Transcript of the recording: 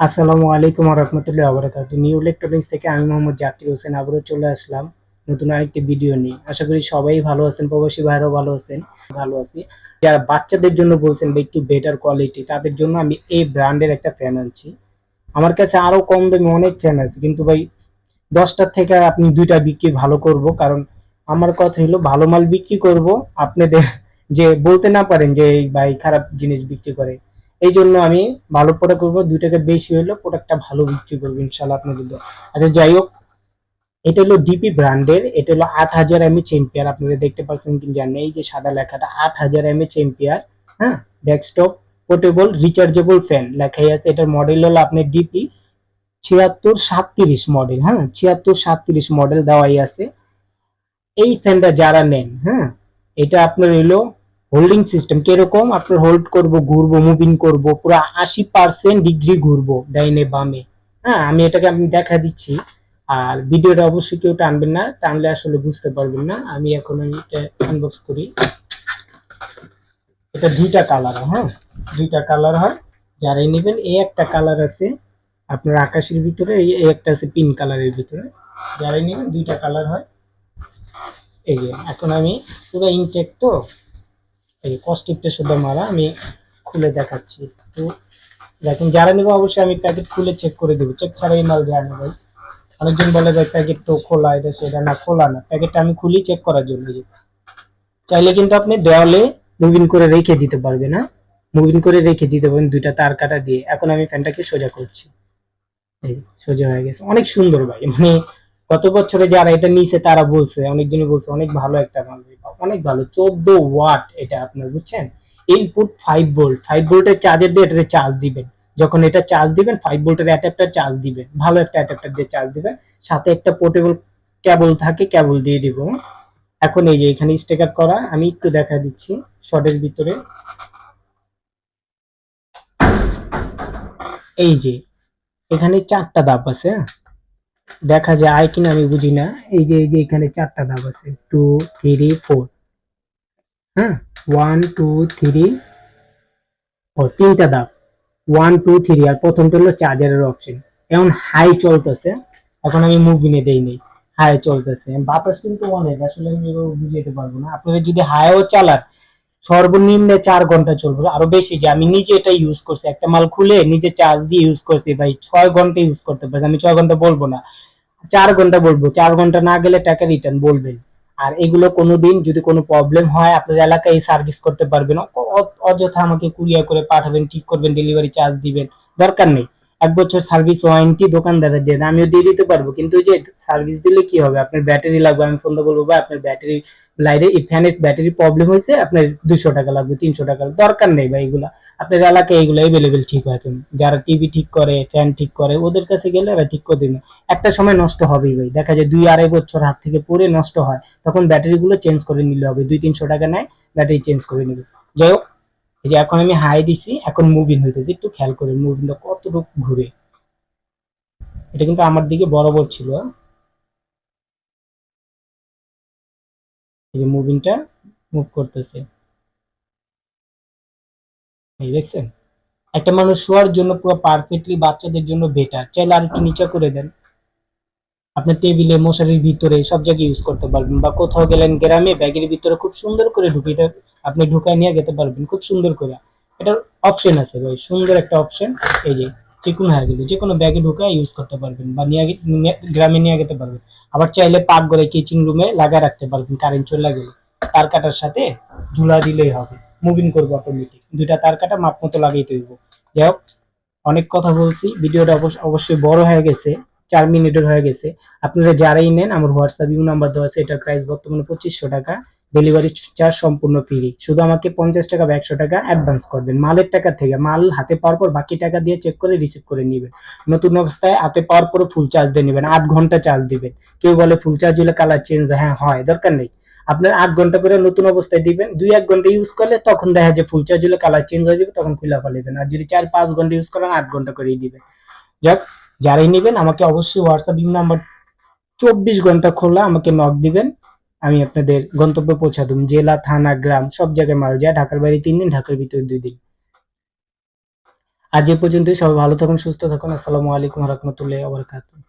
আসসালামু আলাইকুম ওয়া রাহমাতুল্লাহি ওয়া বারাকাতুহু। নিউ ইলেকট্রনিক্স থেকে আমি মোহাম্মদ জাকির হোসেন আবারও চলে আসলাম নতুন আরেকটি ভিডিও নিয়ে। আশা করি সবাই ভালো আছেন, প্রবাসী ভাইরাও ভালো আছেন। ভালো আছি। যারা বাচ্চাদের জন্য বলছেন বা একটু বেটার কোয়ালিটি, তাদের জন্য আমি এই ব্র্যান্ডের একটা ফ্যান আনছি। আমার কাছে আরো কম দামে অনেক ফ্যান আছে, কিন্তু ভাই 10টার থেকে আপনি 2টা বিক্রি ভালো করব, কারণ আমার কথা হলো ভালো মাল বিক্রি করব। আপনাদের যে বলতে না পারেন যে এই ভাই খারাপ জিনিস বিক্রি করে, এই জন্য আমি ভালো প্রোডাক্ট করবো। 2 টাকা বেশি হইলো প্রোডাক্টটা ভালো বিক্রি করবো ইনশাল্লাহ আপনাদের জন্য। আচ্ছা যাই হোক, এটা হলো ডিপি ব্র্যান্ডের, এটা হলো 8000 mAh এম্পিয়ার। আপনারা দেখতে পাচ্ছেন কি জানেন, এই যে সাদা লেখাটা 8000 mAh এম্পিয়ার। হ্যাঁ, ডেস্কটপ পোর্টেবল রিচার্জেবল ফ্যান লেখাই আছে। এটার মডেল হলো আপনার ডিপি 7637 মডেল। হ্যাঁ, 7637 মডেল দেওয়াই আছে। এই ফ্যানটা যারা নেন, হ্যাঁ, এটা আপনার হইলো হোল্ডিং সিস্টেম। কিরকম? আপনার হোল্ড করব, ঘুরবো, মুভিং করব, পুরো 80% ডিগ্রি ঘুরবো ডাইনে বামে। হ্যাঁ, আমি এটাকে আমি দেখা দিচ্ছি। আর ভিডিওটা অবশ্যই কেউ টানবেন না, টানলে আসলে বুঝতে পারবেন না। আমি এখন এটা আনবক্স করি। এটা 2টা কালার, হ্যাঁ, 2টা কালার হয়। যারাই নেবেন, এই একটা কালার আছে আপনার আকাশের ভিতরে, এই একটা আছে পিঙ্ক কালারের ভিতরে। যারাই নেবেন 2টা কালার হয়। এই যে এখন আমি পুরো ইনটেক তো, এই কস্টিকটা শুধু মারা, আমি খুলে দেখাচ্ছি তো। দেখেন, যারা নেবো অবশ্যই আমি প্যাকেট খুলে চেক করে দেবো, চেক ছাড়াই মাল দেওয়া না ভাই। অনেকজন বলে ভাই প্যাকেট তো খোলা, এটা সেটা না, খোলা না, প্যাকেটটা আমি খুলি চেক করার জন্য। চাইলে কিন্তু আপনি দেওয়ালে মুভিং করে রেখে দিতে পারবেন। না, মুভিং করে রেখে দিতে পারবেন 2টা তার কাটা দিয়ে। এখন আমি ফ্যানটাকে সোজা করছি। এই সোজা হয়ে গেছে, অনেক সুন্দর ভাই। মানে গত বছরে যারা এটা নিছে তারা বলছে, অনেকজনই বলছে অনেক ভালো একটা মাল, অনেক ভালো। 14 ওয়াট এটা আপনার, বুঝছেন? ইনপুট 5 ভোল্ট, 5 ভোল্টের চার্জার দিয়ে এটা চার্জ দিবেন। যখন এটা চার্জ দিবেন, 5 ভোল্টের অ্যাডাপ্টার চার্জ দিবেন, ভালো একটা অ্যাডাপ্টার দিয়ে চার্জ দিবেন। সাথে একটা পোর্টেবল কেবল থাকে, কেবল দিয়ে দিব। এখন এই যে এখানে স্টিকার করা, আমি একটু দেখা দিচ্ছি শর্টের ভিতরে। এই যে এখানে 4টা ধাপ আছে, হ্যাঁ? দেখা যায় কিনা আমি বুঝি না। এই যে এখানে 4টা ধাপ আছে, 2 3 4। হ্যাঁ, 1 2 3 4, 3টা ধাপ, 1 2 3। আর প্রথমটা হলো চার্জারের অপশন। এখন হাই চলতেছে, এখন আমি মুভি নিয়ে দেই নেই। হাই চলতেছে, বাতাস কিন্তু অনেক, আসলে আমি বুঝাইতে পারবো না। আপনারা যদি হাইও চালান, সর্বনিম্ন 4 ঘন্টা চলবে, আরো বেশি। যে আমি নিজে এটা ইউজ করছি, একটা মাল খুলে নিজে চার্জ দিয়ে ইউজ করছি ভাই, 6 ঘন্টা ইউজ করতে পারছি। আমি 6 ঘন্টা বলবো না, 4 ঘন্টা বলবো। 4 ঘন্টা না গেলে টাকা রিটার্ন বলবেন। আর এগুলো কোনোদিন যদি কোনো প্রবলেম হয়, আপনার এলাকায় সার্ভিস করতে পারবেন। অযথা আমাকে কুরিয়ার করে পাঠাবেন, ঠিক করবেন, ডেলিভারি চার্জ দিবেন, দরকার নেই। 1 বছর সার্ভিস ওয়ারেন্টি দোকানদারের দিয়ে আমিও দিয়ে দিতে পারবো, কিন্তু ওই যে সার্ভিস দিলে কি হবে, আপনার ব্যাটারি লাগবে। আমি ফোন বলবো ভাই আপনার ব্যাটারি লাইরে ফ্যানের ব্যাটারি প্রবলেম হয়েছে, আপনার 200 টাকা লাগবে, 300 টাকা, দরকার নেই ভাই এগুলা। আপনার এলাকায় এগুলো এভেলেবেল ঠিক হয়। যারা টিভি ঠিক করে, ফ্যান ঠিক করে, ওদের কাছে গেলে এরা ঠিক করে দিবে। একটা সময় নষ্ট হবেই ভাই, দেখা যায় 2 2.5 বছর হাত থেকে পড়ে নষ্ট হয়, তখন ব্যাটারি গুলো চেঞ্জ করে নিলে হবে, 200 300 টাকা নেয়, ব্যাটারি চেঞ্জ করে নেবে। যাই হোক, এই যে এখন আমি হাই দিছি, এখন মুভিং হইতেছে, একটু খেয়াল করে মুভিংটা কতটুকু ঘুরে। এটা কিন্তু আমার দিকে বরাবর ছিল, হ্যাঁ? এই যে মুভিংটা মুভ করতেছে, এই দেখছেন? একটা মানুষ শোয়ার জন্য পুরো পারফেক্টলি, বাচ্চাদের জন্য বেটার। চাইলে আর একটু নিচে করে দেন, আপনার টেবিলে, মশারির ভিতরে সব জায়গায় ইউজ করতে পারবেন। বা কোথাও গেলেন গ্রামে, ব্যাগের ভিতরে খুব সুন্দর করে ঢুকিয়ে আপনি ঢুকায় নিয়ে যেতে পারবেন খুব সুন্দর করে। এটার অপশন আছে ভাই, সুন্দর একটা অপশন। এই যে চিকুন হয়ে গেল, যে কোনো ব্যাগে ঢুকায় ইউজ করতে পারবেন, বা গ্রামে নিয়ে যেতে পারবেন। আবার চাইলে পাকঘরে, কিচেন রুমে লাগা রাখতে পারবেন, কারেন্ট চলে গেলে তার কাটার সাথে ঝুলা দিলেই হবে, মুভিং করবো অটোমেটিক। 2টা তার কাটা মাপ মতো লাগাইতে হইব। যাই হোক, অনেক কথা বলছি, ভিডিওটা অবশ্যই বড় হয়ে গেছে, 4 মিনিটের হয়ে গেছে। আপনারা যারাই নেন, আমার হোয়াটসঅ্যাপ ইউ নাম্বার দেওয়া আছে। এটার প্রাইস বর্তমানে 2500 টাকা, ডেলিভারি চার্জ সম্পূর্ণ ফ্রি। শুধু আমাকে 50 টাকা বা 100 টাকা অ্যাডভান্স করবেন মালের টাকা থেকে। মাল হাতে পাওয়ার পর বাকি টাকা দিয়ে চেক করে রিসিভ করে নেবেন। নতুন অবস্থায় হাতে পাওয়ার পরে ফুল চার্জ দিয়ে নেবেন, 8 ঘন্টা চার্জ দিবেন। কেউ বলে ফুল চার্জ হলে কালার চেঞ্জ হয়, হ্যাঁ হয়, দরকার নেই। আপনার 8 ঘন্টা করে নতুন অবস্থায় দিবেন, 2 1 ঘন্টা ইউজ করলে তখন দেখা যায় ফুল চার্জ হলে কালার চেঞ্জ হয়ে যাবে, তখন খুলে ফেলবেন। আর যদি 4 5 ঘন্টা ইউজ করেন, 8 ঘন্টা করেই দিবেন। যাক, যারাই নেবেন আমাকে অবশ্যই হোয়াটসঅ্যাপ নাম্বার 24 ঘন্টা খোলা, আমাকে নক দিবেন। আমি আপনাদের গন্তব্যে পৌঁছা দেব, জেলা, থানা, গ্রাম সব জায়গায় মাল যায়। ঢাকার বাইরে 3 দিন, ঢাকার ভিতরে 2 দিন। আজ এ পর্যন্তই। সবাই ভালো থাকুন, সুস্থ থাকুন। আসসালামু আলাইকুম ওয়া রাহমাতুল্লাহি ওয়া বারাকাতুহু।